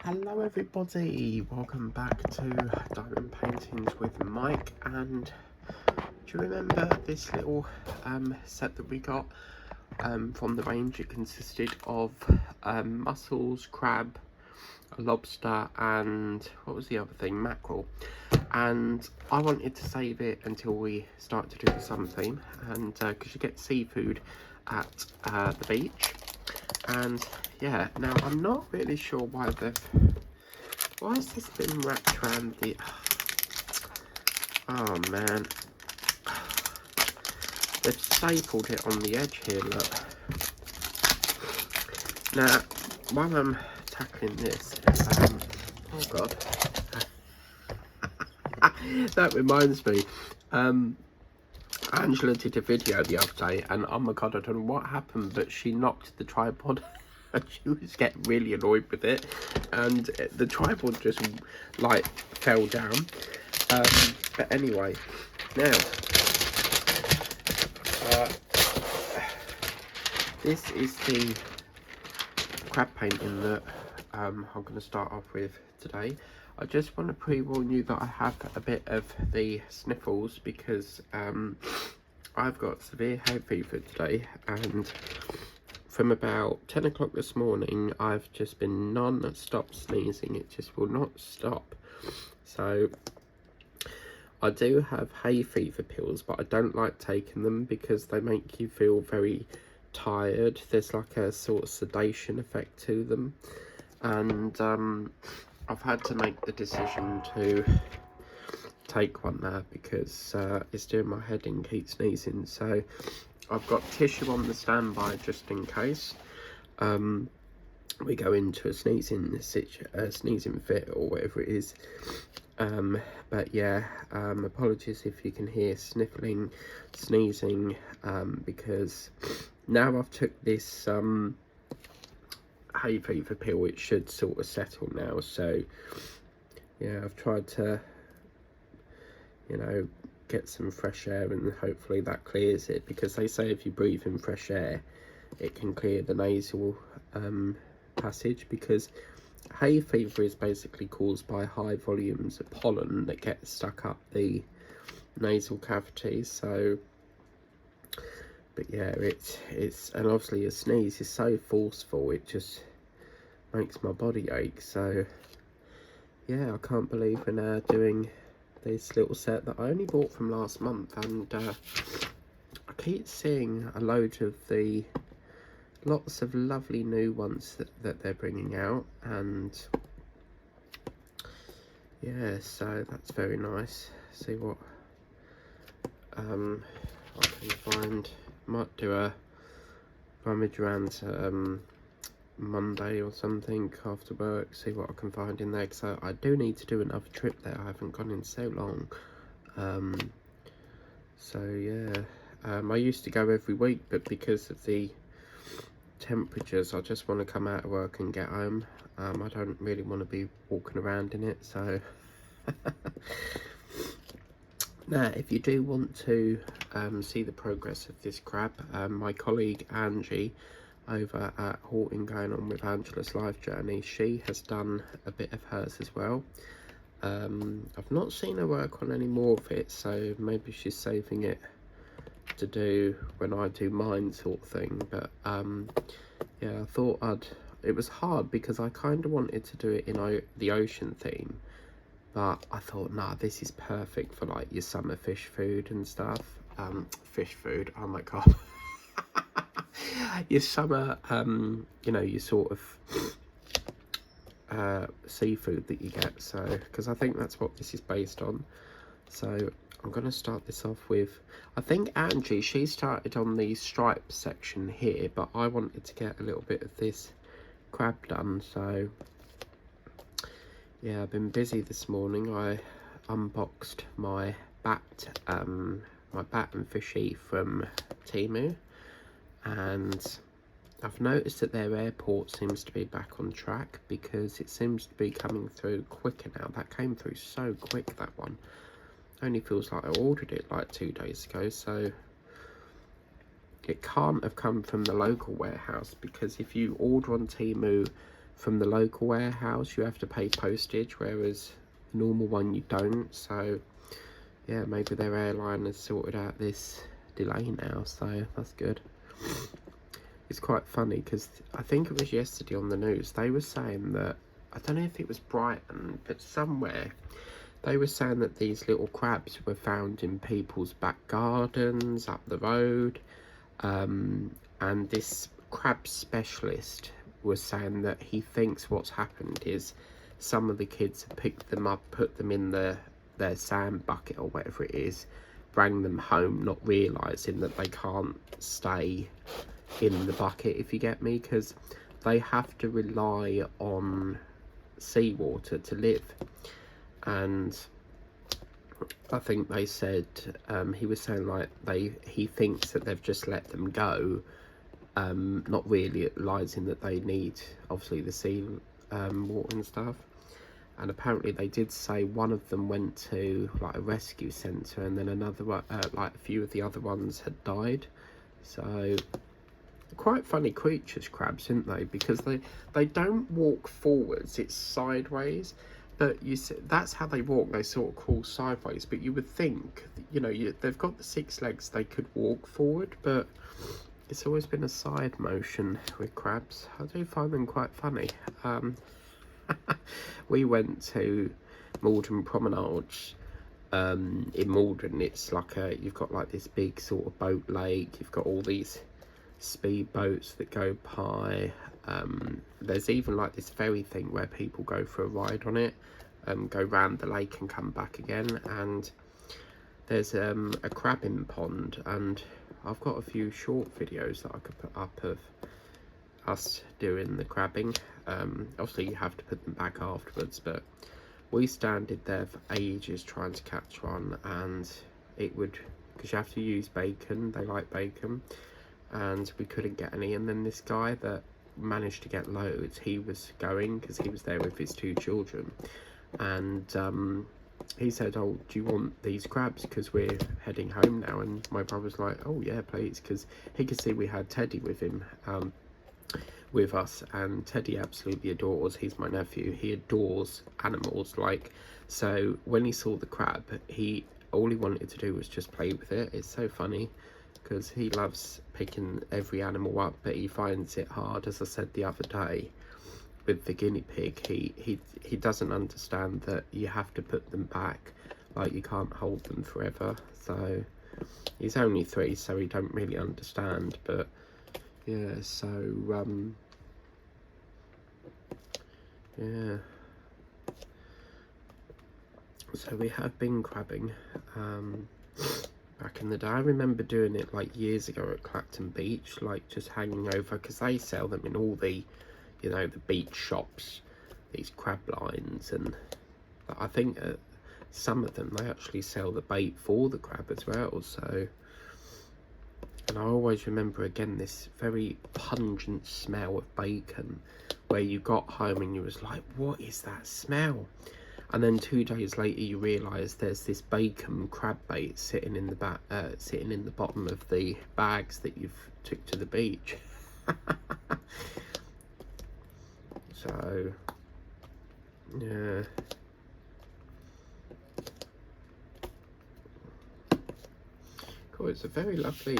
Hello everybody, welcome back to Diamond Paintings with Mike. And do you remember this little set that we got from the range? It consisted of mussels, crab, a lobster, and what was the other thing? Mackerel. And I wanted to save it until we start to do the summer theme, and because you get seafood at the beach. And yeah, now I'm not really sure why has this been wrapped around the... Oh man. They've stapled it on the edge here, look. Now, while I'm tackling this, oh god. That reminds me, Angela did a video the other day, and oh my god, I don't know what happened, but she knocked the tripod and she was getting really annoyed with it, and the tripod just like fell down. But anyway, now this is the crab painting that I'm going to start off with today. I just want to pre-warn you that I have a bit of the sniffles because I've got severe hay fever today, and from about 10 o'clock this morning I've just been non-stop sneezing. It just will not stop. So I do have hay fever pills, but I don't like taking them because they make you feel very tired. There's like a sort of sedation effect to them, and I've had to make the decision to take one now because it's doing my head in, keep sneezing. So I've got tissue on the standby just in case we go into a sneezing fit or whatever it is. But yeah, apologies if you can hear sniffling, sneezing, because now I've took this hay fever pill, it should sort of settle now. So yeah, I've tried to, you know, get some fresh air, and hopefully that clears it, because they say if you breathe in fresh air it can clear the nasal passage, because hay fever is basically caused by high volumes of pollen that get stuck up the nasal cavity. So but yeah, it's and obviously a sneeze is so forceful, it just makes my body ache. So yeah, I can't believe we're now doing this little set that I only bought from last month, and I keep seeing a load of the lots of lovely new ones that they're bringing out, and yeah, so that's very nice. See what I can find. Might do a rummage around Monday or something after work, see what I can find in there, because I do need to do another trip there. I haven't gone in so long. So yeah, I used to go every week, but because of the temperatures, I just want to come out of work and get home. I don't really want to be walking around in it. So now, if you do want to see the progress of this crab, my colleague Angie over at Horton Going On with Angela's Life Journey, she has done a bit of hers as well. I've not seen her work on any more of it, so maybe she's saving it to do when I do mine, sort of thing. But yeah, I thought it was hard because I kind of wanted to do it in the ocean theme, but I thought, nah, this is perfect for like your summer fish food and stuff. Fish food, oh my god. Your summer, you know, your sort of seafood that you get. So, because I think that's what this is based on. So I'm going to start this off with, I think Angie, she started on the stripe section here, but I wanted to get a little bit of this crab done. So yeah, I've been busy this morning. I unboxed my bat and fishy from Temu, and I've noticed that their airport seems to be back on track, because it seems to be coming through quicker now. That came through so quick, that one. Only feels like I ordered it like 2 days ago, so it can't have come from the local warehouse, because if you order on Temu from the local warehouse you have to pay postage, whereas the normal one you don't. So yeah, maybe their airline has sorted out this delay now, so that's good. It's quite funny because I think it was yesterday on the news, they were saying that, I don't know if it was Brighton, but somewhere they were saying that these little crabs were found in people's back gardens up the road, and this crab specialist was saying that he thinks what's happened is some of the kids have picked them up, put them in their sand bucket or whatever it is, bring them home, not realising that they can't stay in the bucket, if you get me, because they have to rely on seawater to live. And I think they said, he was saying like he thinks that they've just let them go, not really realising that they need obviously the sea water and stuff. And apparently they did say one of them went to like a rescue centre, and then another one, like a few of the other ones had died. So quite funny creatures, crabs, aren't they? Because they don't walk forwards, it's sideways. But you see, that's how they walk, they sort of crawl sideways. But you would think, you know, they've got the 6 legs, they could walk forward, but it's always been a side motion with crabs. I do find them quite funny. We went to Malden Promenade in Malden. It's like you've got like this big sort of boat lake, you've got all these speed boats that go by. There's even like this ferry thing where people go for a ride on it, go round the lake and come back again. And there's a crabbing pond, and I've got a few short videos that I could put up of us doing the crabbing. Obviously you have to put them back afterwards, but we standed there for ages trying to catch one, and it would, because you have to use bacon, they like bacon, and we couldn't get any. And then this guy that managed to get loads, he was going, because he was there with his 2 children, and he said, oh, do you want these crabs, because we're heading home now? And my brother's like, oh yeah, please, because he could see we had Teddy with him, with us, and Teddy absolutely adores, he's my nephew, he adores animals, like, so when he saw the crab, all he wanted to do was just play with it. It's so funny, because he loves picking every animal up, but he finds it hard. As I said the other day with the guinea pig, he doesn't understand that you have to put them back, like you can't hold them forever. So he's only 3, so he don't really understand. But yeah, so yeah, so we have been crabbing back in the day. I remember doing it like years ago at Clacton Beach, like just hanging over, because they sell them in all the, you know, the beach shops, these crab lines. And I think some of them, they actually sell the bait for the crab as well. So, and I always remember again this very pungent smell of bacon, where you got home and you was like, what is that smell? And then 2 days later you realise there's this bacon crab bait sitting in the sitting in the bottom of the bags that you've took to the beach. So yeah, cool. It's a very lovely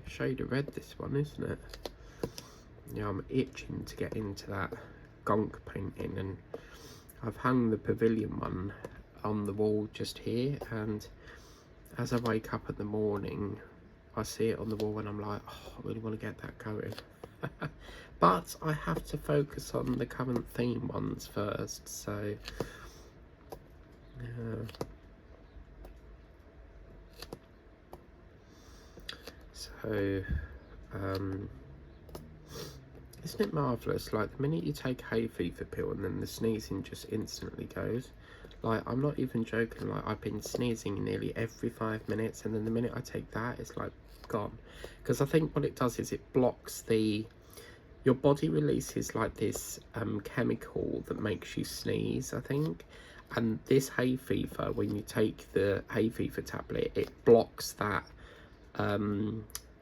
shade of red, this one, isn't it? Yeah, I'm itching to get into that gonk painting, and I've hung the pavilion one on the wall just here, and as I wake up in the morning I see it on the wall and I'm like, oh, I really want to get that going. But I have to focus on the current theme ones first, so yeah. So isn't it marvellous, like the minute you take a hay fever pill and then the sneezing just instantly goes. Like, I'm not even joking, like I've been sneezing nearly every 5 minutes, and then the minute I take that, it's like gone. Because I think what it does is it blocks your body releases like this chemical that makes you sneeze, I think. And this hay fever, when you take the hay fever tablet, it blocks that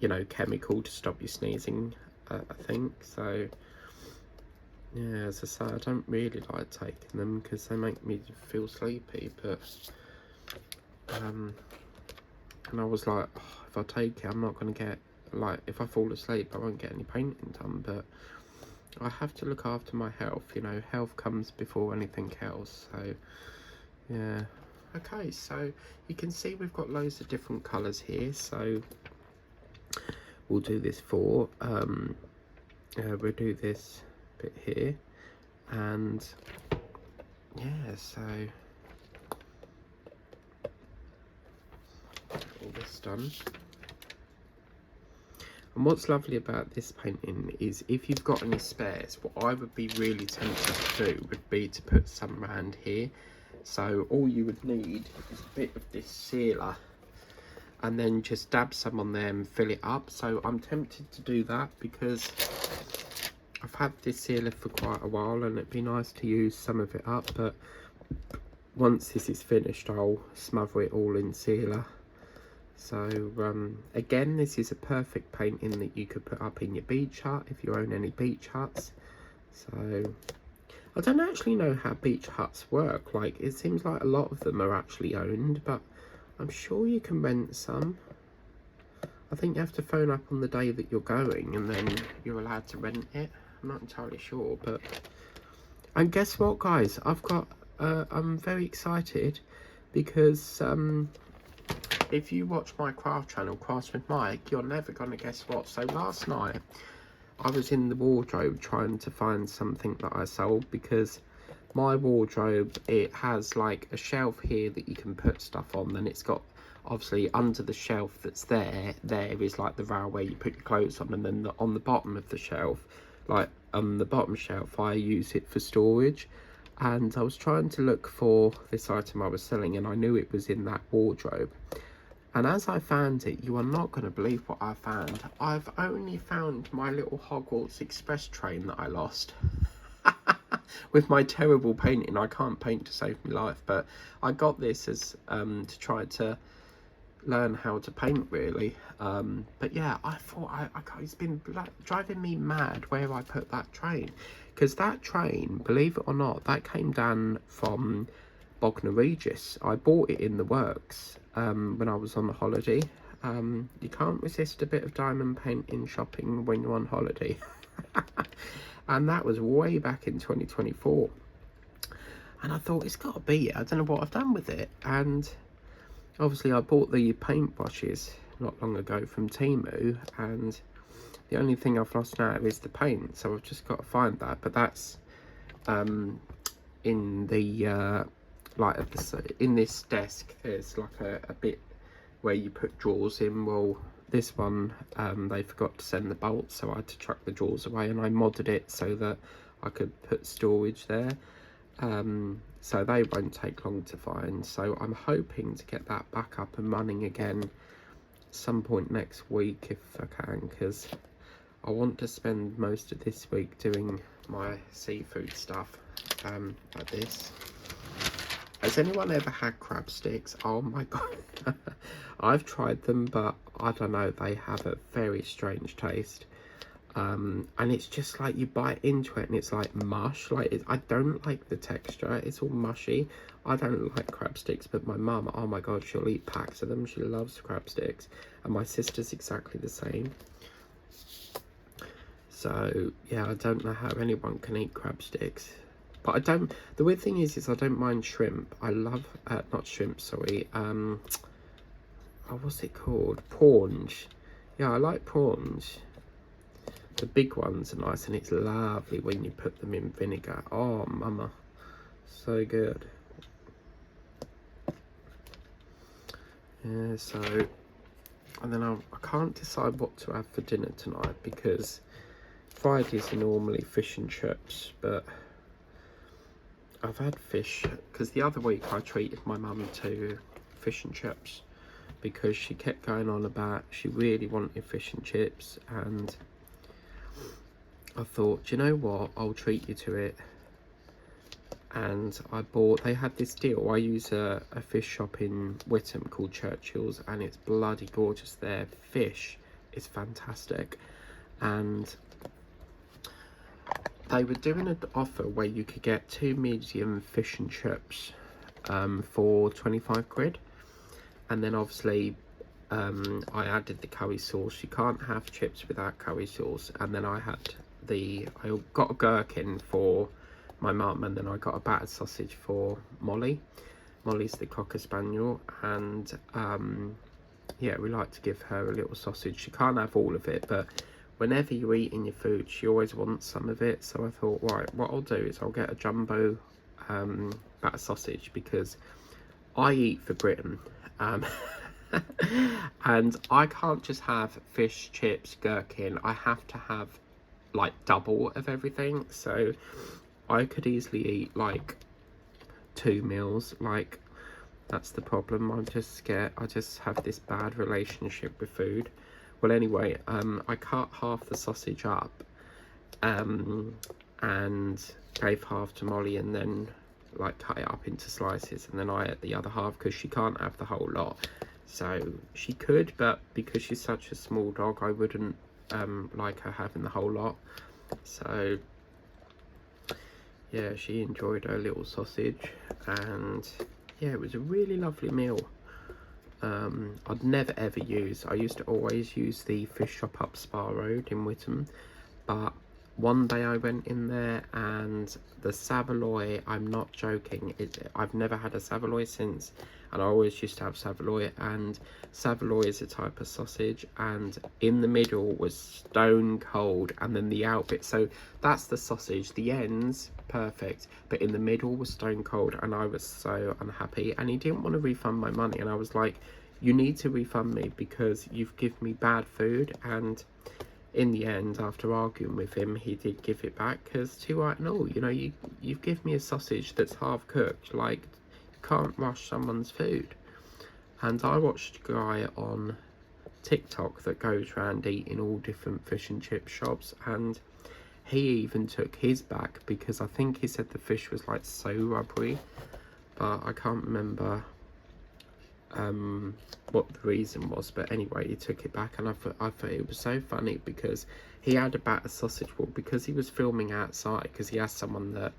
you know, chemical to stop you sneezing, I think. So yeah, as I say, I don't really like taking them because they make me feel sleepy, but and I was like, oh, if I take it, I'm not going to get, like, if I fall asleep, I won't get any painting done, but I have to look after my health, you know, health comes before anything else, so, yeah. Okay, so you can see we've got loads of different colours here, so we'll do this for, we'll do this bit here, and, yeah, so, all this done. And what's lovely about this painting is if you've got any spares, what I would be really tempted to do would be to put some around here. So all you would need is a bit of this sealer and then just dab some on there and fill it up. So I'm tempted to do that because I've had this sealer for quite a while and it'd be nice to use some of it up, but once this is finished I'll smother it all in sealer. So again, this is a perfect painting that you could put up in your beach hut if you own any beach huts. So I don't actually know how beach huts work. Like, it seems like a lot of them are actually owned, but I'm sure you can rent some. I think you have to phone up on the day that you're going and then you're allowed to rent it. I'm not entirely sure, but... And guess what, guys? I've got... I'm very excited because... if you watch my craft channel, Crafts with Mike, you're never going to guess what. So last night, I was in the wardrobe trying to find something that I sold because my wardrobe, it has like a shelf here that you can put stuff on. Then it's got, obviously, under the shelf that's there is like the rail where you put your clothes on. And then on the bottom of the shelf, like on the bottom shelf, I use it for storage. And I was trying to look for this item I was selling and I knew it was in that wardrobe. And as I found it, you are not going to believe what I found. I've only found my little Hogwarts Express train that I lost. With my terrible painting, I can't paint to save my life, but I got this as to try to learn how to paint, really. But yeah, I thought, it's been driving me mad where I put that train. Because that train, believe it or not, that came down from Bognor Regis. I bought it in the works when I was on the holiday. You can't resist a bit of diamond painting shopping when you're on holiday. And that was way back in 2024. And I thought, it's got to be it. I don't know what I've done with it. And obviously I bought the paintbrushes not long ago from Temu. And the only thing I've lost now is the paint. So I've just got to find that. But that's in the... in this desk there's like a bit where you put drawers in. Well, this one they forgot to send the bolts, so I had to chuck the drawers away, and I modded it so that I could put storage there, so they won't take long to find. So I'm hoping to get that back up and running again some point next week if I can, because I want to spend most of this week doing my seafood stuff like this. Has anyone ever had crab sticks? Oh my god. I've tried them, but I don't know, they have a very strange taste. And it's just like you bite into it and it's like mush. Like, I don't like the texture, it's all mushy. I don't like crab sticks, but my mum, oh my god, she'll eat packs of them. She loves crab sticks. And my sister's exactly the same. So yeah, I don't know how anyone can eat crab sticks. But I don't, the weird thing is I don't mind shrimp. I love, not shrimp, sorry, oh, what's it called? Prawns. Yeah, I like prawns. The big ones are nice, and it's lovely when you put them in vinegar. Oh, mama, so good. Yeah, so, and then I can't decide what to have for dinner tonight, because Fridays are normally fish and chips, but I've had fish, because the other week I treated my mum to fish and chips, because she kept going on about she really wanted fish and chips, and I thought, do you know what, I'll treat you to it. And I bought, they had this deal. I use a fish shop in Witham called Churchill's, and it's bloody gorgeous. Their fish is fantastic, and they were doing an offer where you could get 2 medium fish and chips for 25 quid. And then obviously I added the curry sauce. You can't have chips without curry sauce. And then I got a gherkin for my mum, and then I got a battered sausage for Molly. Molly's the Cocker Spaniel, and yeah, we like to give her a little sausage. She can't have all of it, but whenever you're eating your food, she always wants some of it. So I thought, right, what I'll do is I'll get a jumbo battered sausage, because I eat for Britain. And I can't just have fish, chips, gherkin. I have to have like double of everything. So I could easily eat like 2 meals. Like, that's the problem. I just have this bad relationship with food. Well, anyway, I cut half the sausage up and gave half to Molly, and then like cut it up into slices, and then I ate the other half because she can't have the whole lot. So she could, but because she's such a small dog, I wouldn't like her having the whole lot. So yeah, she enjoyed her little sausage, and yeah, it was a really lovely meal. I'd never ever I used to always use the fish shop up Spa Road in Witham, but one day I went in there, and the Saveloy, I'm not joking, I've never had a Saveloy since, and I always used to have Saveloy, and Saveloy is a type of sausage, and in the middle was stone cold, and then the out bit, so that's the sausage, the ends, perfect, but in the middle was stone cold, and I was so unhappy, and he didn't want to refund my money, and I was like, you need to refund me because you've given me bad food. And in the end, after arguing with him, he did give it back, because no, you know, you've given me a sausage that's half cooked. Like, you can't rush someone's food. And I watched a guy on TikTok that goes around eating all different fish and chip shops, and he even took his back because I think he said the fish was like so rubbery, but I can't remember what the reason was. But anyway, he took it back, and I thought it was so funny because he had a battered sausage roll, because he was filming outside, because he has someone that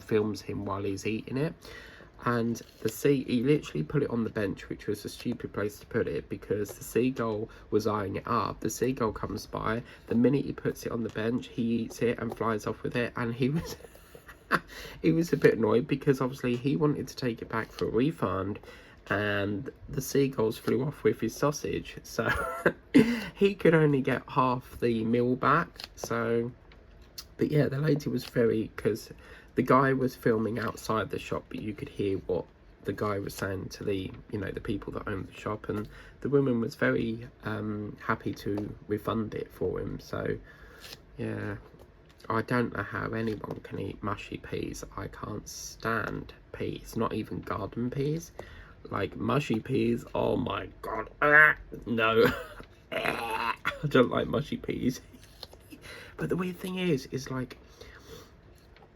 films him while he's eating it, and he literally put it on the bench, which was a stupid place to put it because the seagull was eyeing it up. The seagull comes by, the minute he puts it on the bench, he eats it and flies off with it, and he was he was a bit annoyed because obviously he wanted to take it back for a refund, and the seagulls flew off with his sausage, so he could only get half the meal back. So, but yeah, the lady was because the guy was filming outside the shop, but you could hear what the guy was saying to the people that owned the shop, and the woman was very happy to refund it for him. So yeah, I don't know how anyone can eat mushy peas. I can't stand peas, not even garden peas. Like mushy peas, oh my god, no. I don't like mushy peas. But the weird thing is like,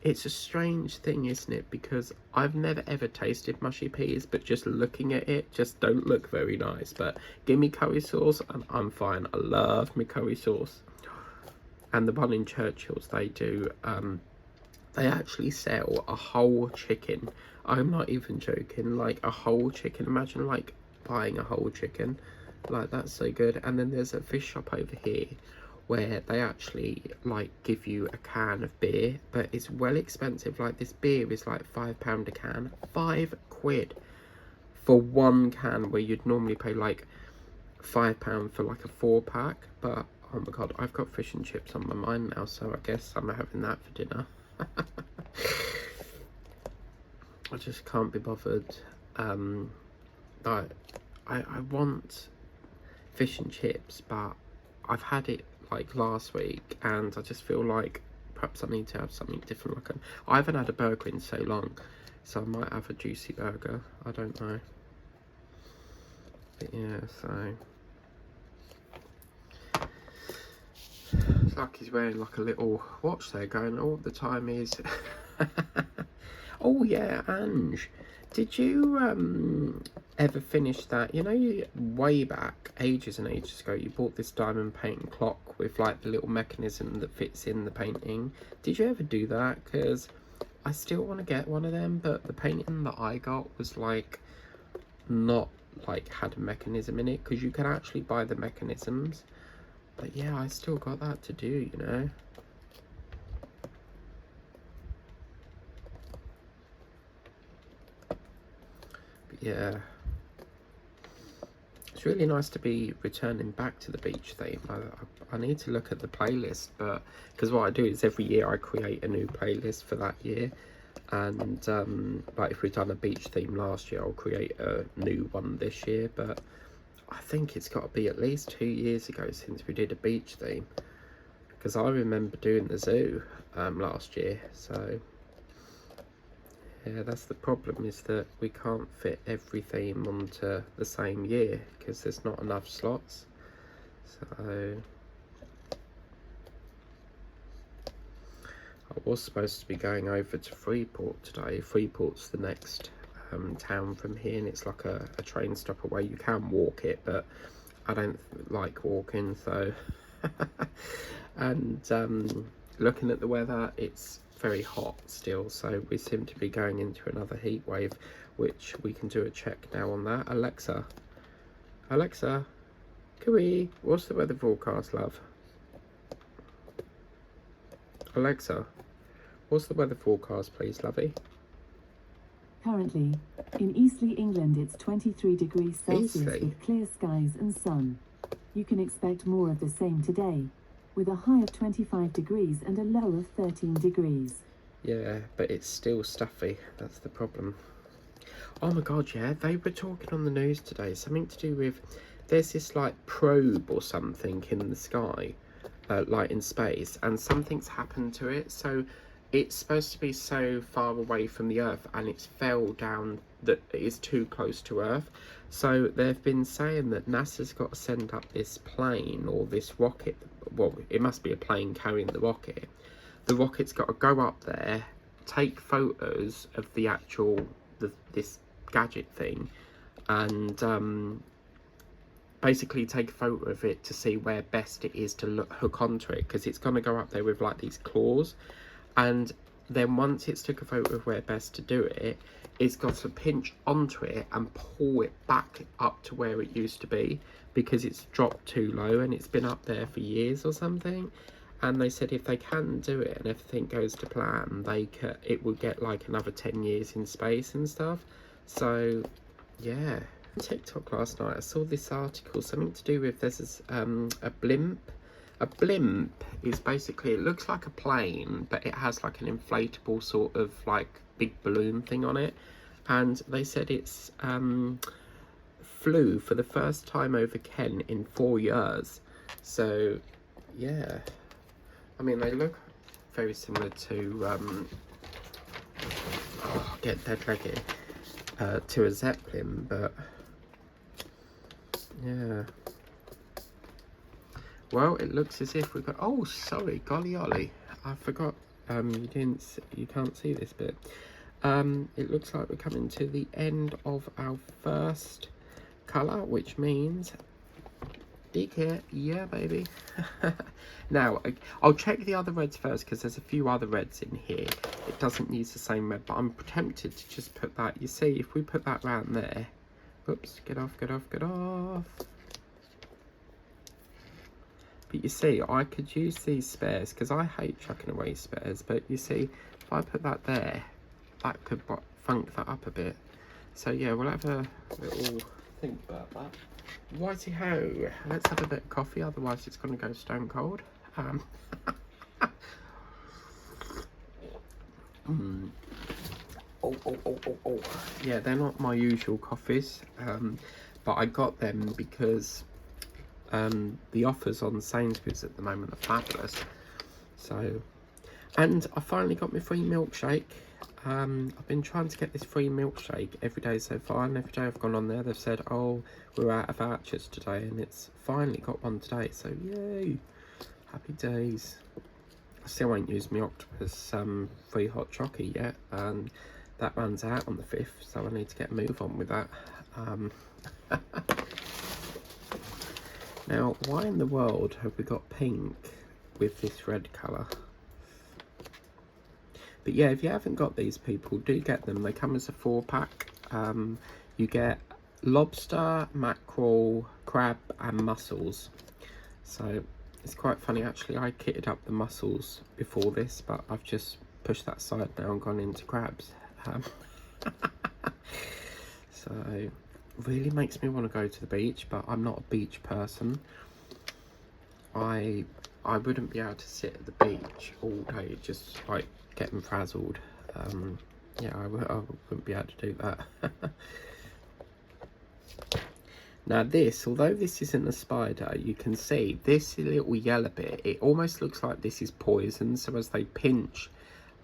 it's a strange thing, isn't it? Because I've never ever tasted mushy peas, but just looking at it just don't look very nice. But give me curry sauce and I'm fine. I love my curry sauce. And the one in Churchill's, they actually sell a whole chicken. I'm not even joking, like a whole chicken. Imagine like buying a whole chicken, like that's so good. And then there's a fish shop over here where they actually like give you a can of beer, but it's well expensive. Like this beer is like £5 a can, £5 for one can, where you'd normally pay like £5 for like a 4-pack. But oh my god, I've got fish and chips on my mind now, so I guess I'm having that for dinner. I just can't be bothered. I want fish and chips, but I've had it like last week, and I just feel like perhaps I need to have something different. Like I haven't had a burger in so long, so I might have a juicy burger. I don't know. But yeah, so it's like he's wearing like a little watch there, going, oh, the time is. Oh yeah, Ange, did you ever finished that, you know, you way back ages and ages ago, you bought this diamond painting clock with like the little mechanism that fits in the painting. Did you ever do that? Because I still want to get one of them, but the painting that I got was like not like had a mechanism in it, because you can actually buy the mechanisms. But yeah, I still got that to do, you know. But yeah, it's really nice to be returning back to the beach theme. I need to look at the playlist, but because what I do is every year I create a new playlist for that year. And like if we've done a beach theme last year, I'll create a new one this year. But I think it's got to be at least 2 years ago since we did a beach theme, because I remember doing the zoo last year. So yeah, that's the problem, is that we can't fit every theme onto the same year because there's not enough slots. So I was supposed to be going over to Freeport today. Freeport's the next town from here, and it's like a train stop away. You can walk it, but I don't like walking, so and looking at the weather, it's very hot still, so we seem to be going into another heat wave, which we can do a check now on that. Alexa, what's the weather forecast, love? Alexa, what's the weather forecast, please, lovey? Currently, in Eastleigh, England, it's 23 degrees Celsius Eastleigh? with clear skies and sun. You can expect more of the same today, with a high of 25 degrees and a low of 13 degrees. Yeah, but it's still stuffy. That's the problem. Oh my god, yeah, they were talking on the news today. Something to do with, there's this like probe or something in the sky, like in space, and something's happened to it. So it's supposed to be so far away from the Earth, and it's fell down, that it is too close to Earth. So they've been saying that NASA's got to send up this plane or this rocket. Well, it must be a plane carrying the rocket. The rocket's got to go up there, take photos of the actual this gadget thing, and basically take a photo of it to see where best it is to hook onto it, because it's going to go up there with like these claws. And then once it's took a photo of where best to do it, it's got to pinch onto it and pull it back up to where it used to be, because it's dropped too low and it's been up there for years or something. And they said if they can do it and everything goes to plan, it will get like another 10 years in space and stuff. So yeah, on TikTok last night I saw this article, something to do with there's a blimp. A blimp is basically, it looks like a plane, but it has like an inflatable sort of like big balloon thing on it. And they said it's flew for the first time over Kent in 4 years. So yeah, I mean, they look very similar to get dead leggy, to a Zeppelin, but yeah. Well, it looks as if we've got, oh sorry, golly ollie, I forgot, you can't see this bit. It looks like we're coming to the end of our first colour, which means DK, yeah baby. Now I'll check the other reds first, because there's a few other reds in here. It doesn't use the same red, but I'm tempted to just put that, you see, if we put that round there, oops, get off. But you see, I could use these spares, because I hate chucking away spares, but you see, if I put that there, that could funk that up a bit. So yeah, we'll have a little think about that. Righty ho, let's have a bit of coffee, otherwise it's going to go stone cold. Oh. Yeah, they're not my usual coffees, but I got them because the offers on Sainsbury's at the moment are fabulous. So, and I finally got my free milkshake. I've been trying to get this free milkshake every day so far, and every day I've gone on there they've said, oh, we're out of vouchers today, and it's finally got one today, so yay, happy days. I still won't use my Octopus free hot chocolate yet, that runs out on the 5th, so I need to get a move on with that. Now, why in the world have we got pink with this red colour? But yeah, if you haven't got these, people, do get them. They come as a 4-pack. You get lobster, mackerel, crab and mussels. So it's quite funny, actually. I kitted up the mussels before this, but I've just pushed that aside now and gone into crabs. So really makes me want to go to the beach, but I'm not a beach person. I wouldn't be able to sit at the beach all day just like getting frazzled. Yeah, I wouldn't be able to do that. Now this, although this isn't a spider, you can see this little yellow bit, it almost looks like this is poison. So as they pinch,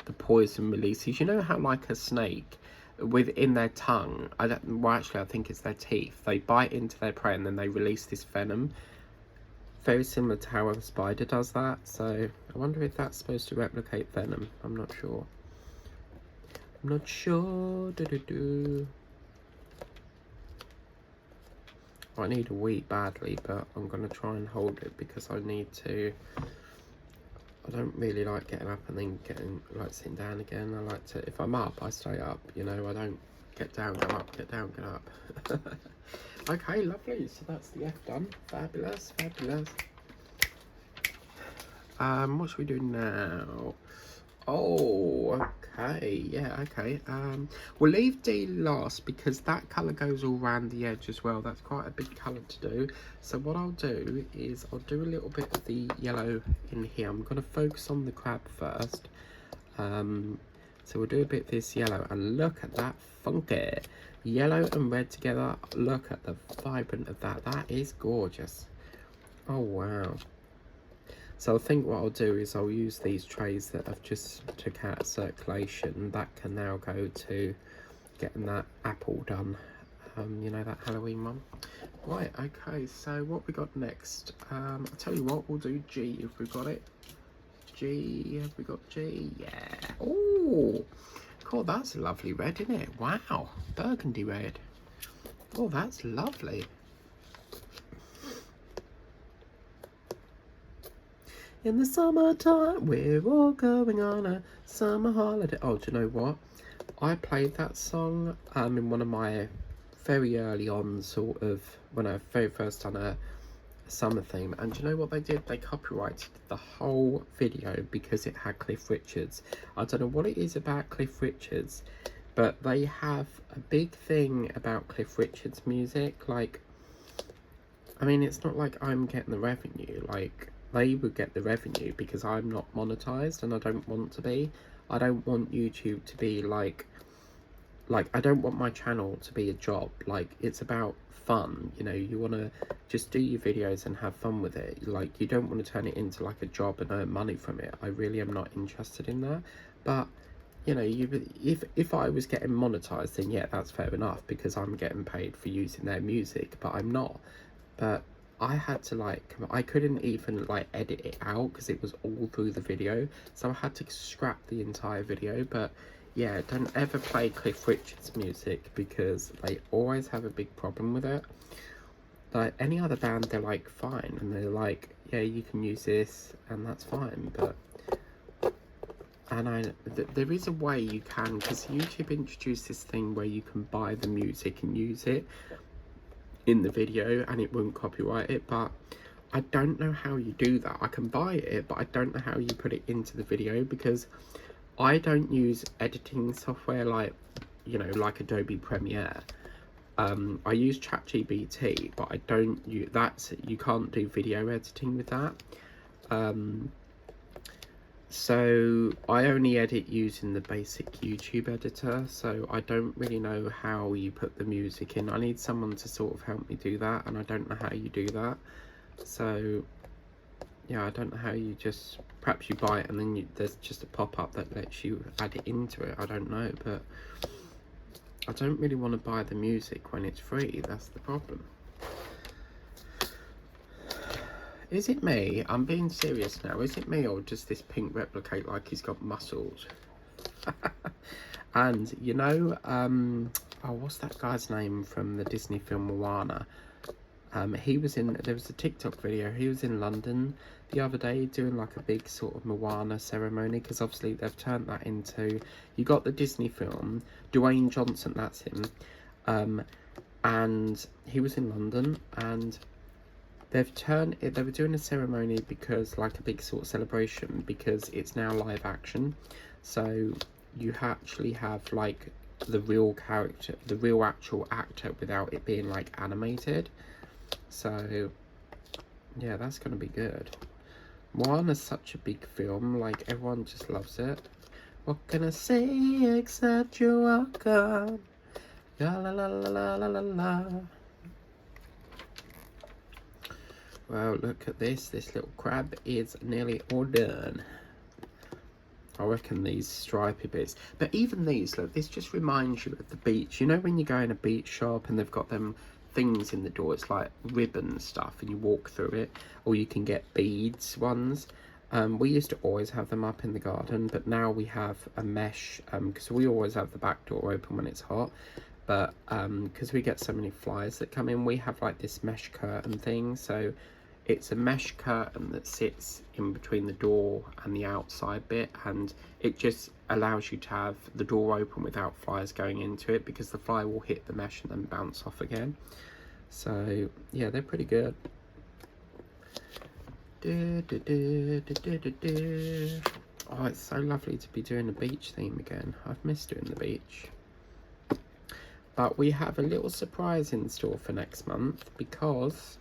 the poison releases. You know how like a snake, within their tongue, well actually I think it's their teeth, they bite into their prey and then they release this venom. Very similar to how a spider does that. So I wonder if that's supposed to replicate venom. I'm not sure. I'm not sure. I need a wee badly, but I'm going to try and hold it because I need to. I don't really like getting up and then sitting down again. I like to, if I'm up, I stay up, you know, I don't get down, go up, get down, get up. Okay, lovely. So that's the F done. Fabulous, fabulous. What should we do now? Oh, okay, yeah, okay. We'll leave D last because that colour goes all around the edge as well. That's quite a big colour to do. So what I'll do is I'll do a little bit of the yellow in here. I'm going to focus on the crab first. So we'll do a bit of this yellow, and look at that funky. Yellow and red together. Look at the vibrant of that. That is gorgeous. Oh, wow. So I think what I'll do is I'll use these trays that I've just took out of circulation. That can now go to getting that apple done. You know, that Halloween one. Right, okay, so what we got next? I'll tell you what, we'll do G if we've got it. G, have we got G? Yeah. Oh, cool, that's a lovely red, isn't it? Wow, burgundy red. Oh, that's lovely. In the summertime, we're all going on a summer holiday. Oh, do you know what? I played that song in one of my very early on, sort of, when I very first done a summer theme. And do you know what they did? They copyrighted the whole video because it had Cliff Richards. I don't know what it is about Cliff Richards, but they have a big thing about Cliff Richards music. Like, I mean, it's not like I'm getting the revenue. Like, they would get the revenue because I'm not monetized and I don't want to be. I don't want YouTube to be like I don't want my channel to be a job. Like, it's about fun, you know. You want to just do your videos and have fun with it. Like, you don't want to turn it into like a job and earn money from it. I really am not interested in that. But you know, if I was getting monetized, then yeah, that's fair enough because I'm getting paid for using their music, but I'm not. But I had to like, I couldn't even like edit it out because it was all through the video, so I had to scrap the entire video. But yeah, don't ever play Cliff Richards music because they always have a big problem with it. Like any other band, they're like fine and they're like, yeah, you can use this and that's fine. But and there is a way you can, because YouTube introduced this thing where you can buy the music and use it in the video and it won't copyright it, but I don't know how you do that. I can buy it, but I don't know how you put it into the video because I don't use editing software like, you know, like Adobe Premiere. I use ChatGPT, but I don't use that. You can't do video editing with that. So I only edit using the basic YouTube editor, so I don't really know how you put the music in. I need someone to sort of help me do that, and I don't know how you do that. So yeah, I don't know how you just, perhaps you buy it and then there's just a pop-up that lets you add it into it. I don't know, but I don't really want to buy the music when it's free. That's the problem. Is it me? I'm being serious now. Is it me, or does this pink replicate like he's got muscles? And you know, oh, what's that guy's name from the Disney film Moana? He was in, there was a TikTok video, he was in London the other day doing like a big sort of Moana ceremony, because obviously they've turned that into, you got the Disney film, Dwayne Johnson, that's him, and he was in London, and they've turned it, they were doing a ceremony because, like a big sort of celebration, because it's now live action, so you actually have like the real character, the real actual actor, without it being like animated. So yeah, that's gonna be good. Moana's such a big film, like everyone just loves it. What can I say except you're welcome? La la la la la la la. Well, look at this. This little crab is nearly all done. I reckon these stripy bits. But even these, look, this just reminds you of the beach. You know when you go in a beach shop and they've got them things in the door, it's like ribbon stuff, and you walk through it, or you can get beads ones. We used to always have them up in the garden, but now we have a mesh, because we always have the back door open when it's hot, but because we get so many flies that come in, we have like this mesh curtain thing. So it's a mesh curtain that sits in between the door and the outside bit, and it just allows you to have the door open without flies going into it, because the fly will hit the mesh and then bounce off again. So yeah, they're pretty good. Oh, it's so lovely to be doing a beach theme again. I've missed doing the beach. But we have a little surprise in store for next month, because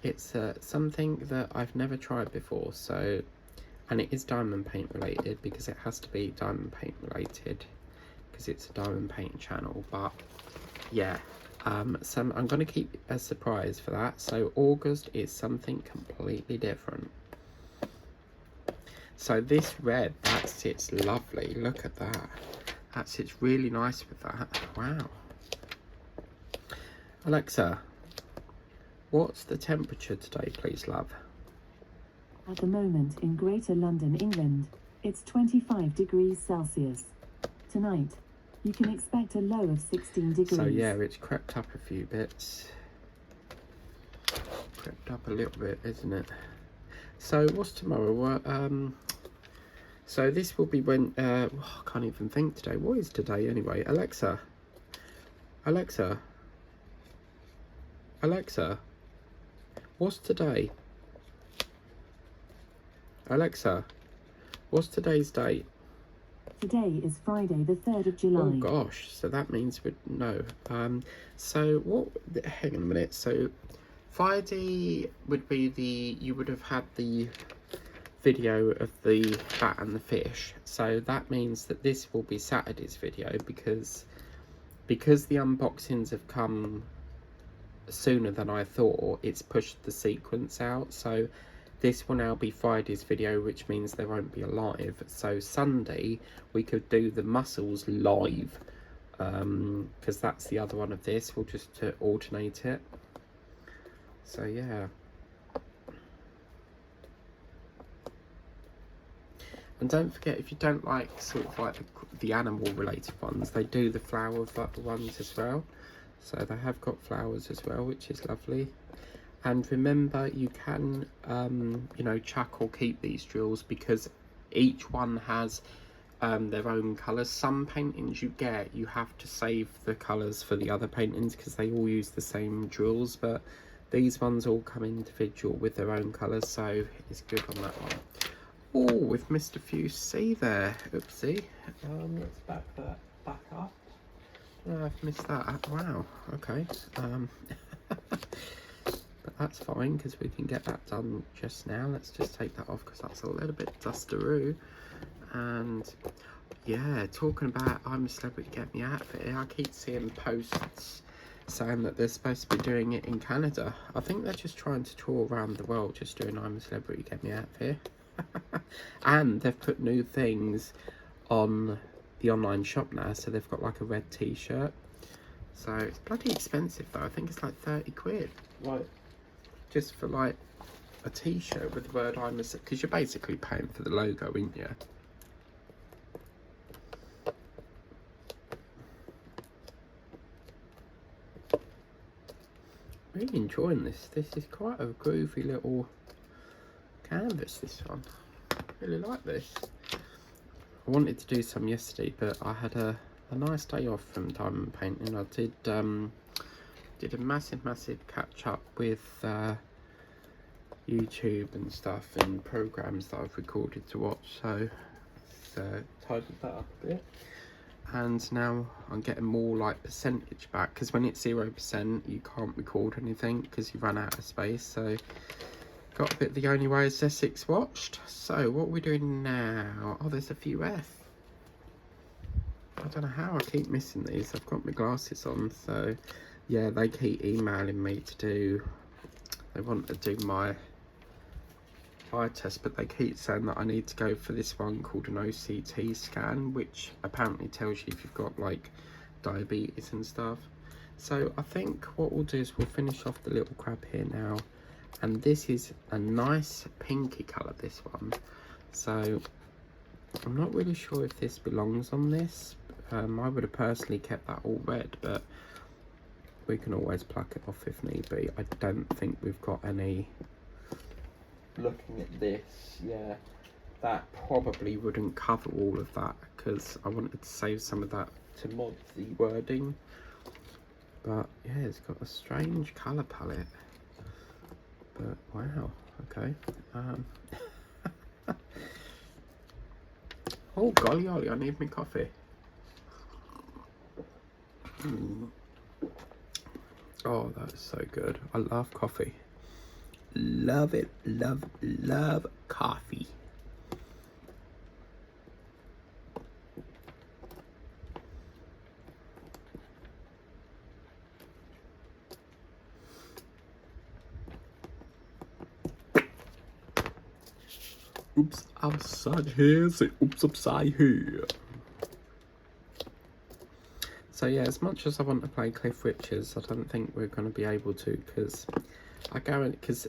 it's something that I've never tried before. So, and it is diamond paint related, because it has to be diamond paint related, because it's a diamond paint channel. But yeah, so I'm going to keep a surprise for that. So August is something completely different. So this red, that sits lovely. Look at that. That sits really nice with that. Wow. Alexa, what's the temperature today, please, love? At the moment in Greater London, England, it's 25 degrees Celsius. Tonight, you can expect a low of 16 degrees. So yeah, it's crept up a few bits. Crept up a little bit, isn't it? So what's tomorrow? So this will be when, I can't even think today. What is today anyway? Alexa, Alexa, Alexa, what's today? Alexa, what's today's date? Today is Friday the 3rd of July. Oh gosh, so that means we no. So what, hang on a minute. So Friday would be the, you would have had the video of the bat and the fish. So that means that this will be Saturday's video, because the unboxings have come sooner than I thought, it's pushed the sequence out. So this will now be Friday's video, which means there won't be a live. So Sunday we could do the mussels live, because that's the other one of this. We'll just alternate it. So yeah. And don't forget, if you don't like sort of like the animal related ones, they do the flower ones as well. So they have got flowers as well, which is lovely. And remember, you can, you know, chuck or keep these drills, because each one has their own colours. Some paintings you get, you have to save the colours for the other paintings, because they all use the same drills. But these ones all come individual with their own colours, so it's good on that one. Oh, we've missed a few C there. Oopsie. Let's back that back up. Oh, I've missed that. Wow. Okay. But that's fine, because we can get that done just now. Let's just take that off, because that's a little bit dusteroo. And yeah, talking about I'm a Celebrity, Get Me Out of Here, I keep seeing posts saying that they're supposed to be doing it in Canada. I think they're just trying to tour around the world, just doing I'm a Celebrity, Get Me Out of Here. And they've put new things on the online shop now, so they've got like a red t-shirt. So it's bloody expensive though. I think it's like 30 quid, like just for like a t-shirt with the word I'm a, because you're basically paying for the logo, aren't you? really enjoying this. This is quite a groovy little canvas, this one. Really like this. I wanted to do some yesterday, but I had a nice day off from diamond painting. I did a massive catch up with YouTube and stuff and programs that I've recorded to watch, so tidied that up a bit. And now I'm getting more like percentage back, because when it's 0% you can't record anything because you run out of space. So got a bit the only way is Essex watched. So what are we doing now? Oh, there's a few F. I don't know how I keep missing these. I've got my glasses on, so yeah, they keep emailing me to do, they want to do my eye test, but they keep saying that I need to go for this one called an OCT scan, which apparently tells you if you've got like diabetes and stuff. So I think what we'll do is we'll finish off the little crab here now, and this is a nice pinky colour, this one. So I'm not really sure if this belongs on this. I would have personally kept that all red, but we can always pluck it off if need be. I don't think we've got any. Looking at this, yeah, that probably wouldn't cover all of that, because I wanted to save some of that to mod the wording. But yeah, it's got a strange colour palette. But wow, okay. Oh golly ollie, I need my coffee. Oh, that's so good. I love coffee. Love it. Love coffee. Oops, upside here. Say oops, upside here. So yeah, as much as I want to play Cliff Richards, I don't think we're going to be able to, because I guarantee, because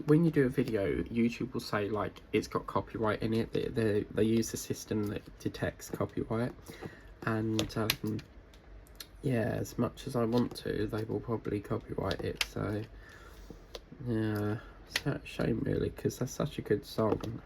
when you do a video, YouTube will say like it's got copyright in it. They use a system that detects copyright, and yeah, as much as I want to, they will probably copyright it. So yeah, it's a shame really, because that's such a good song.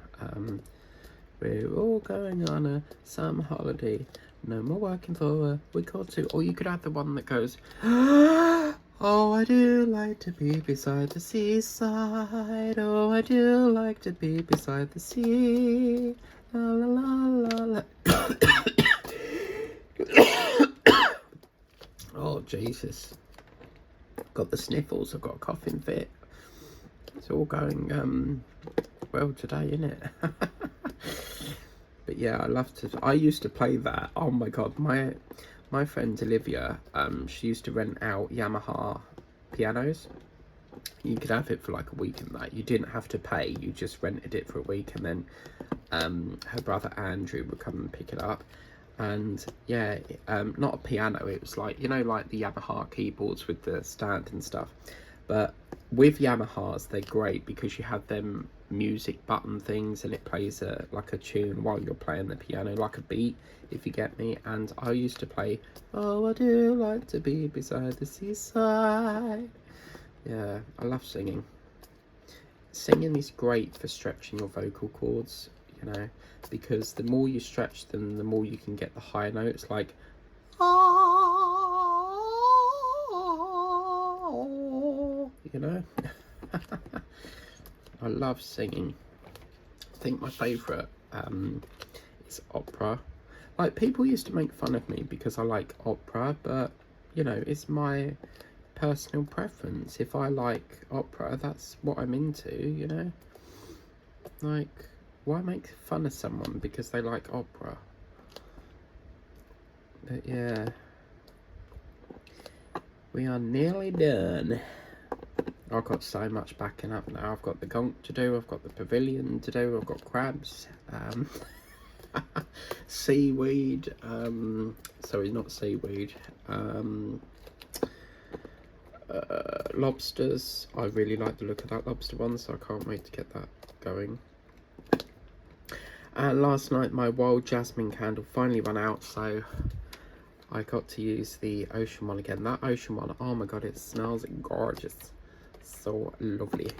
We're all going on a summer holiday. No more working for a week or two. Or you could have the one that goes, oh, I do like to be beside the seaside. Oh, I do like to be beside the sea. La la la la la. Oh, Jesus. Got the sniffles. I've got a coughing fit. It's all going well today, isn't it? But yeah, I used to play that. Oh my god, my friend Olivia, she used to rent out Yamaha pianos. You could have it for like a week and that. You didn't have to pay, you just rented it for a week, and then her brother Andrew would come and pick it up. And yeah, not a piano, it was like, you know, like the Yamaha keyboards with the stand and stuff. But with Yamahas, they're great because you have them music button things, and it plays like a tune while you're playing the piano, like a beat, if you get me. And I used to play, oh, I do like to be beside the seaside. Yeah, I love singing. Singing is great for stretching your vocal cords, you know, because the more you stretch them, the more you can get the higher notes, like you know. I love singing. I think my favourite is opera. Like, people used to make fun of me because I like opera, but you know, it's my personal preference. If I like opera, that's what I'm into, you know. Like, why make fun of someone because they like opera? But yeah, we are nearly done. I've got so much backing up now. I've got the gonk to do, I've got the pavilion to do, I've got crabs, seaweed, sorry, not seaweed, lobsters. I really like the look of that lobster one, so I can't wait to get that going. Last night my wild jasmine candle finally ran out, so I got to use the ocean one again. That ocean one, oh my god, it smells gorgeous. So lovely.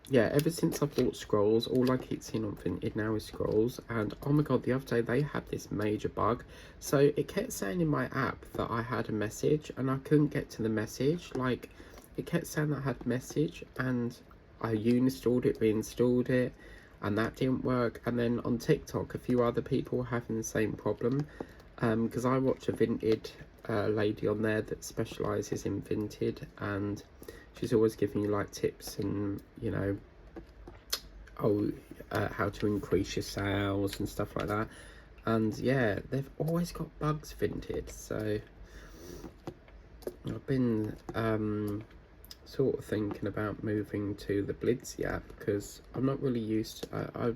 Yeah, ever since I bought Scrolls, all I keep seeing on Vinted now is Scrolls. And oh my god, the other day they had this major bug. So it kept saying in my app that I had a message and I couldn't get to the message. Like, it kept saying that I had a message and I uninstalled it, reinstalled it, and that didn't work. And then on TikTok, a few other people were having the same problem. Because I watch a Vinted lady on there that specialises in Vinted, and she's always giving you like tips and, you know, how to increase your sales and stuff like that. And yeah, they've always got bugs, Vinted. So I've been sort of thinking about moving to the Blidzy app because I'm not really used to,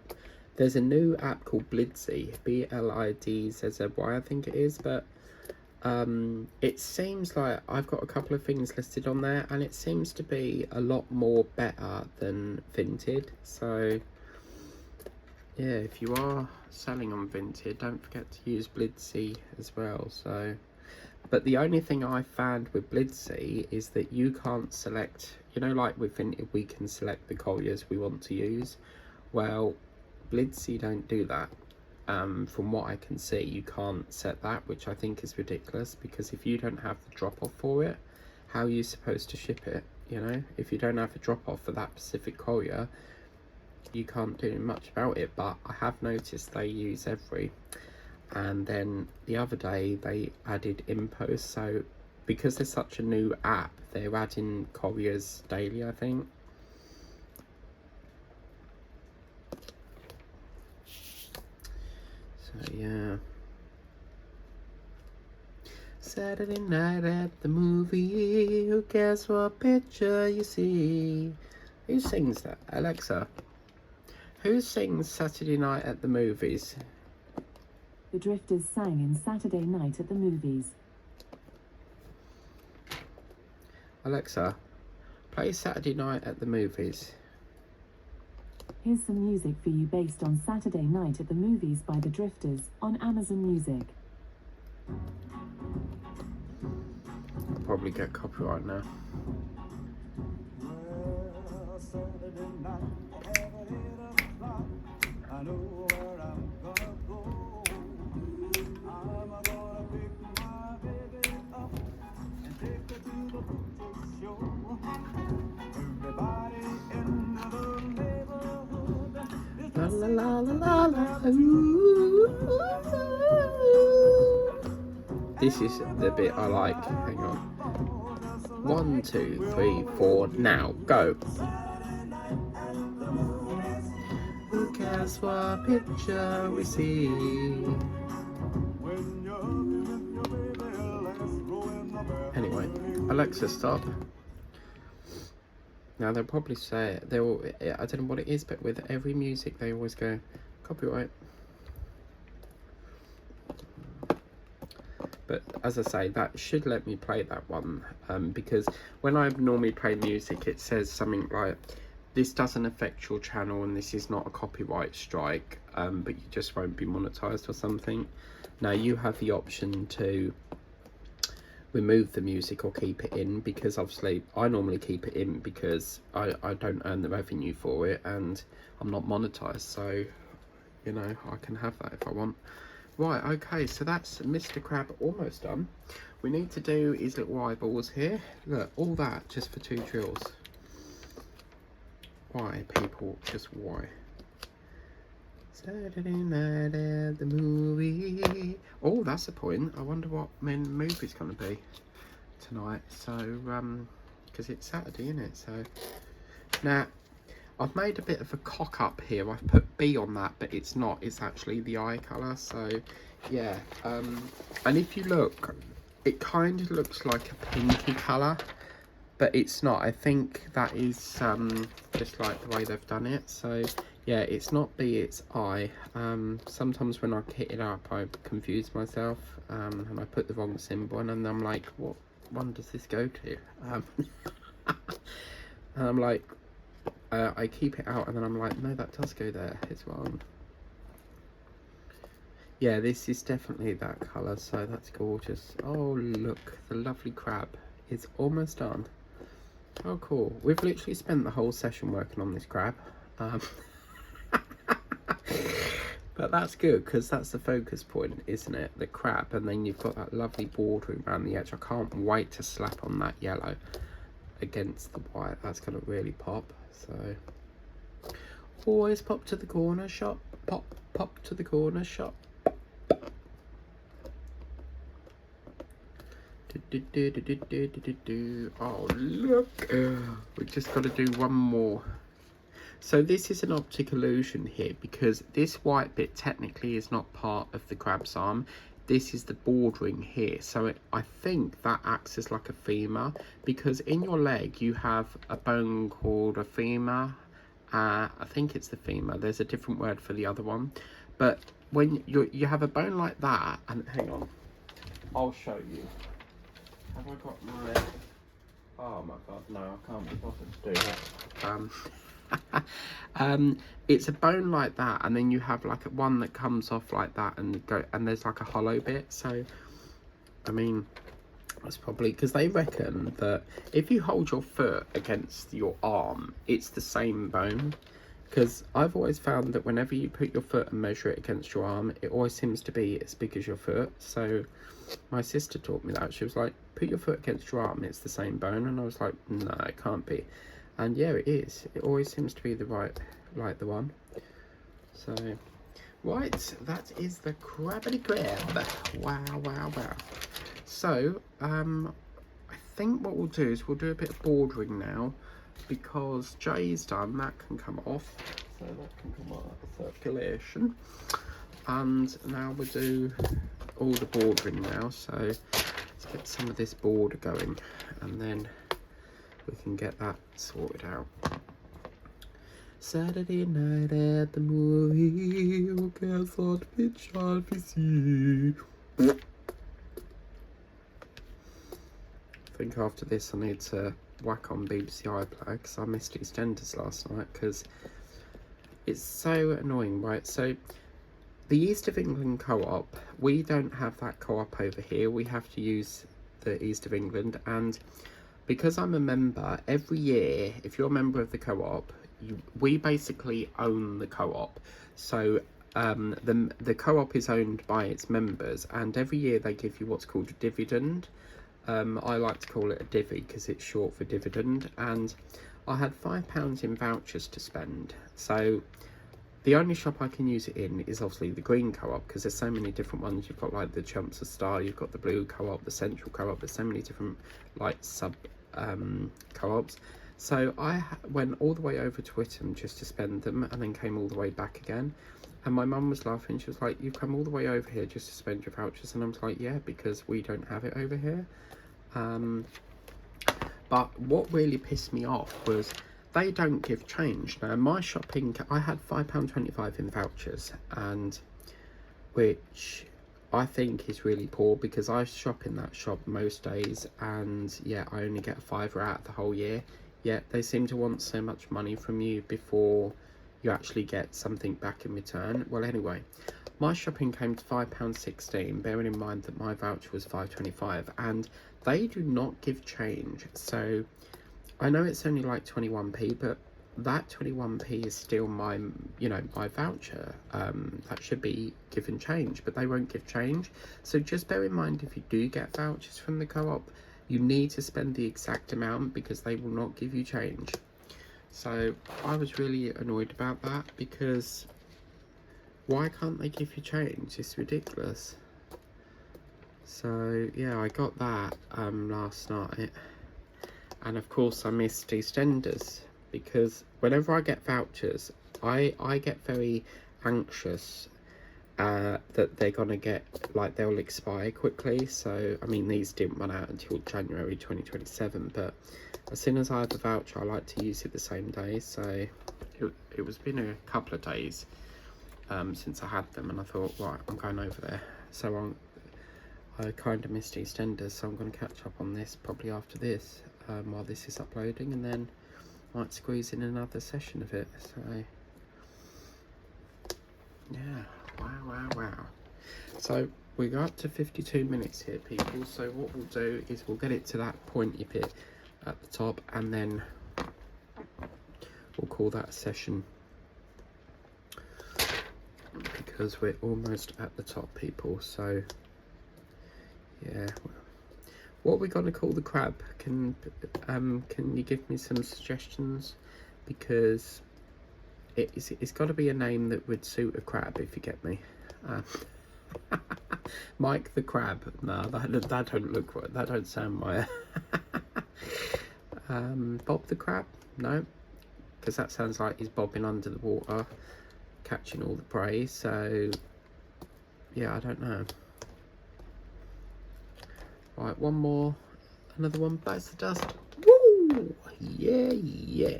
there's a new app called Blidzy, BLIDZZY I think it is, but it seems like I've got a couple of things listed on there and it seems to be a lot more better than Vinted. So yeah, if you are selling on Vinted, don't forget to use Blidzy as well. So, but the only thing I found with Blidzy is that you can't select, you know, like with Vinted we can select the colliers we want to use. Well, Blidzy don't do that. From what I can see, you can't set that, which I think is ridiculous, because if you don't have the drop-off for it, how are you supposed to ship it? You know, if you don't have a drop-off for that specific collier, you can't do much about it. But I have noticed they use Every, and then the other day they added InPost. So because there's such a new app, they're adding colliers daily, I think. So yeah, Saturday night at the movie, who cares what picture you see? Who sings that? Alexa, who sings Saturday Night at the Movies? The Drifters sang in Saturday Night at the Movies. Alexa, play Saturday Night at the Movies. Here's some music for you based on Saturday Night at the Movies by The Drifters on Amazon Music. I'll probably get copyright now. Well, Saturday night, I have a hit of a fly. I know where I'm gonna go. I'm gonna pick my baby up and take her to the picture show. Everybody in the neighborhood is La dressing la up la la to la be la. Ooh. This is the bit I like. Hang on. 1, 2, 3, 4. Now go. Who cares what picture we see? Anyway, Alexa, stop. Now they'll probably say I don't know what it is, but with every music they always go copyright. But as I say, that should let me play that one, because when I normally play music, it says something like, this doesn't affect your channel and this is not a copyright strike, but you just won't be monetized or something. Now you have the option to remove the music or keep it in, because obviously I normally keep it in because I don't earn the revenue for it and I'm not monetized, so you know, I can have that if I want. Right, okay, so that's Mr. Crab almost done. We need to do his little eyeballs here. Look, all that just for 2 drills. Why, people? Just why? Saturday night at the movie. Oh, that's a point. I wonder what movie's going to be tonight. So, because it's Saturday, isn't it? So, now, I've made a bit of a cock up here. I've put B on that, but it's not. It's actually the eye colour. So, yeah. And if you look, it kind of looks like a pinky colour, but it's not. I think that is just like the way they've done it. So, yeah, it's not B, it's I. Sometimes when I hit it up, I confuse myself, and I put the wrong symbol, and then I'm like, what one does this go to? And I'm like, I keep it out and then I'm like, no, that does go there, it's wrong. Yeah, this is definitely that colour, so that's gorgeous. Oh look, the lovely crab is almost done. Oh cool. We've literally spent the whole session working on this crab. But that's good, because that's the focus point, isn't it? The crab, and then you've got that lovely bordering around the edge. I can't wait to slap on that yellow against the white. That's going to really pop. So always pop to the corner shop. Pop to the corner shop. Oh look, we just got to do one more. So this is an optic illusion here, because this white bit technically is not part of the crab's arm. This is the bordering here, so I think that acts as like a femur, because in your leg you have a bone called a femur. I think it's the femur. There's a different word for the other one, but when you have a bone like that, and hang on, I'll show you. Have I got my... Oh my god, no, I can't be bothered to do that. It's a bone like that, and then you have like one that comes off like that, and there's like a hollow bit. So I mean, that's probably because they reckon that if you hold your foot against your arm, it's the same bone. Because I've always found that whenever you put your foot and measure it against your arm, it always seems to be as big as your foot. So my sister taught me that. She was like, put your foot against your arm, it's the same bone. And I was like, no, it can't be. And yeah, it is. It always seems to be the the one. So, right, that is the Crabbity Crab. Wow. So, I think what we'll do is we'll do a bit of bordering now, because Jay's done. That can come off. So that can come out of circulation. And now we'll do all the bordering now. So let's get some of this border going, and then we can get that sorted out. Saturday night at the movie, who cares what bitch shall we see? I think after this I need to whack on BBC iPlayer, because I missed EastEnders last night, because it's so annoying, right? So the East of England co-op, we don't have that co-op over here. We have to use the East of England, and because I'm a member, every year, if you're a member of the co-op, we basically own the co-op. So the co-op is owned by its members, and every year they give you what's called a dividend. I like to call it a divvy because it's short for dividend, and I had £5 in vouchers to spend. So the only shop I can use it in is obviously the green co-op, because there's so many different ones. You've got like the Chelmsford Star, you've got the blue co-op, the central co-op. There's so many different like sub co-ops. So I went all the way over to Witham just to spend them, and then came all the way back again. And my mum was laughing. She was like, you've come all the way over here just to spend your vouchers? And I was like, yeah, because we don't have it over here. But what really pissed me off was they don't give change. Now, my shopping, I had £5.25 in vouchers, and which I think is really poor, because I shop in that shop most days, and yeah, I only get a £5 out the whole year. Yet they seem to want so much money from you before you actually get something back in return. Well, anyway, my shopping came to £5.16, bearing in mind that my voucher was £5.25, and they do not give change. So I know it's only like 21p, but that 21p is still my, my voucher. That should be given change, but they won't give change. So just bear in mind, if you do get vouchers from the co-op, you need to spend the exact amount, because they will not give you change. So I was really annoyed about that, because why can't they give you change? It's ridiculous. So yeah, I got that last night, and of course I missed EastEnders, because whenever I get vouchers, I get very anxious that they're gonna get, like, they'll expire quickly. So I mean, these didn't run out until January 2027, but as soon as I have a voucher, I like to use it the same day. So it was been a couple of days since I had them, and I thought, right, I'm going over there. So I kind of missed EastEnders, so I'm going to catch up on this probably after this, while this is uploading, and then might squeeze in another session of it. So yeah, wow. So we got up to 52 minutes here, people. So what we'll do is we'll get it to that pointy bit at the top, and then we'll call that a session, because we're almost at the top, people. So yeah, what are we going to call the crab? Can you give me some suggestions? Because it's got to be a name that would suit a crab, if you get me. Mike the Crab. No, that don't look right. That don't sound right. Bob the Crab. No, because that sounds like he's bobbing under the water, catching all the prey. So yeah, I don't know. Right, one more, another one bites the dust. Woo! Yeah.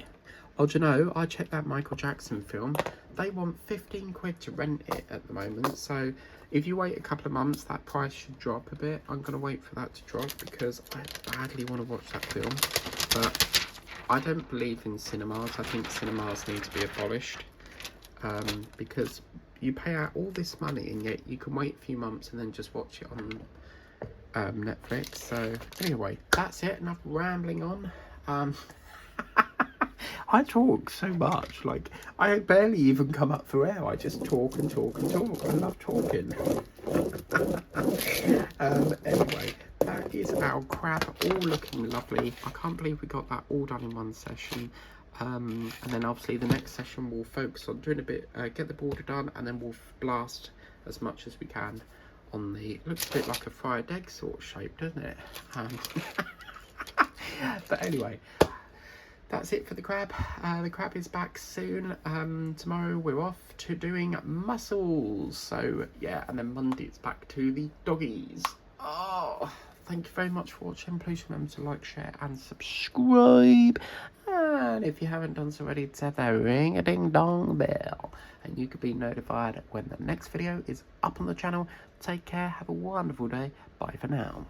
Oh, do you know, I checked that Michael Jackson film. They want 15 quid to rent it at the moment. So if you wait a couple of months, that price should drop a bit. I'm going to wait for that to drop because I badly want to watch that film. But I don't believe in cinemas. I think cinemas need to be abolished. Because you pay out all this money and yet you can wait a few months and then just watch it on Netflix. So anyway, that's it. Enough rambling on. I talk so much, like I barely even come up for air. I just talk and talk and talk. I love talking. Anyway, that is our crab, all looking lovely. I can't believe we got that all done in one session. And then obviously the next session we'll focus on doing a bit, get the border done, and then we'll blast as much as we can on the, it looks a bit like a fried egg sort of shape, doesn't it? But anyway, that's it for the crab. The crab is back soon. Tomorrow we're off to doing mussels. So yeah, and then Monday it's back to the doggies. Oh, thank you very much for watching. Please remember to like, share and subscribe. And if you haven't done so already, set that ring-a-ding-dong bell, and you could be notified when the next video is up on the channel. Take care. Have a wonderful day. Bye for now.